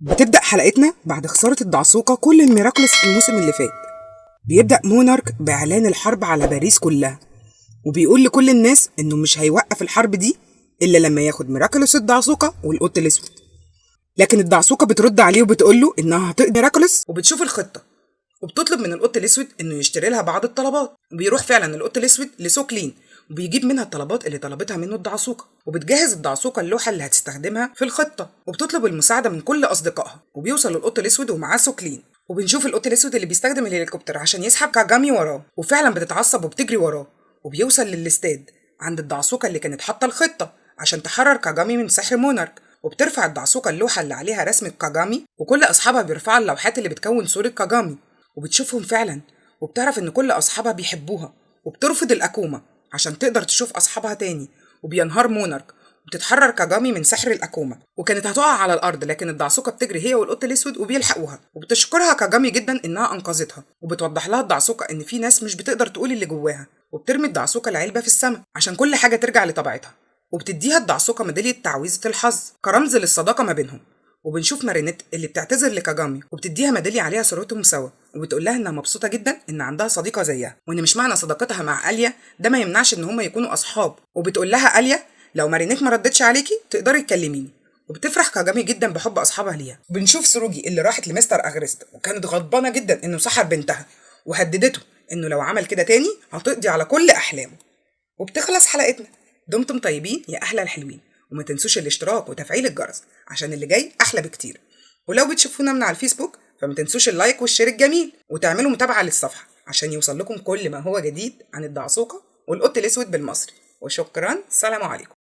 بتبدأ حلقتنا بعد خسارة الدعسوقة كل الميراكلس في الموسم اللي فات. بيبدأ مونارك بإعلان الحرب على باريس كلها، وبيقول لكل الناس إنه مش هيوقف الحرب دي إلا لما ياخد ميراكلس الدعسوقة والقط الأسود. لكن الدعسوقة بترد عليه وبتقول له إنها هتقضي ميراكلس، وبتشوف الخطة وبتطلب من القط الأسود إنه يشتري لها بعض الطلبات. وبيروح فعلا القط الأسود لسوكلين وبيجيب منها الطلبات اللي طلبتها منه الدعسوقة، وبتجهز الدعسوقة اللوحة اللي هتستخدمها في الخطة، وبتطلب المساعدة من كل أصدقائها. وبيوصل القط الأسود ومعاه سوكلين، وبنشوف القط الأسود اللي بيستخدم الهليكوبتر عشان يسحب كاجامي وراه، وفعلا بتتعصب وبتجري وراه. وبيوصل للاستاد عند الدعسوقة اللي كانت حاطة الخطة عشان تحرر كاجامي من سحر مونارك. وبترفع الدعسوقة اللوحة اللي عليها رسمة كاجامي، وكل أصحابها بيرفعوا اللوحات اللي بتكون صورة كاجامي، وبتشوفهم فعلا، وبتعرف إن كل أصحابها بيحبوها. وبترفض الأكوما عشان تقدر تشوف أصحابها تاني، وبينهار مونارك وبتتحرر كاجامي من سحر الأكوما، وكانت هتقع على الأرض لكن الدعسوقة بتجري هي والقط الأسود وبيلحقوها. وبتشكرها كاجامي جدا إنها أنقذتها، وبتوضح لها الدعسوقة إن في ناس مش بتقدر تقول اللي جواها. وبترمي الدعسوقة العلبة في السماء عشان كل حاجة ترجع لطبيعتها، وبتديها الدعسوقة ميدالية تعويذة الحظ كرمز للصداقة ما بينهم. وبنشوف مارينيت اللي بتعتذر لكاجامي وبتديها ميدالية عليها صورتهم سوا، وبتقول لها انها مبسوطة جدا ان عندها صديقة زيها، وان مش معنى صداقتها مع اليا ده ما يمنعش ان هما يكونوا اصحاب. وبتقول لها اليا لو مارينيت ما ردتش عليكي تقدري تكلميني. وبتفرح كاجامي جدا بحب اصحابها ليها. بنشوف سروجي اللي راحت لمستر اغريست وكانت غضبانة جدا انه سحر بنتها، وهددته انه لو عمل كده تاني هتقضي على كل احلامه. وبتخلص حلقتنا. دمتم طيبين يا احلى الحلوين، وما تنسوش الاشتراك وتفعيل الجرس عشان اللي جاي احلى بكتير. ولو بتشوفونا من على الفيسبوك فما تنسوش اللايك والشير الجميل، وتعملوا متابعة للصفحة عشان يوصل لكم كل ما هو جديد عن الدعسوقة والقط الاسود بالمصري. وشكرا، سلام عليكم.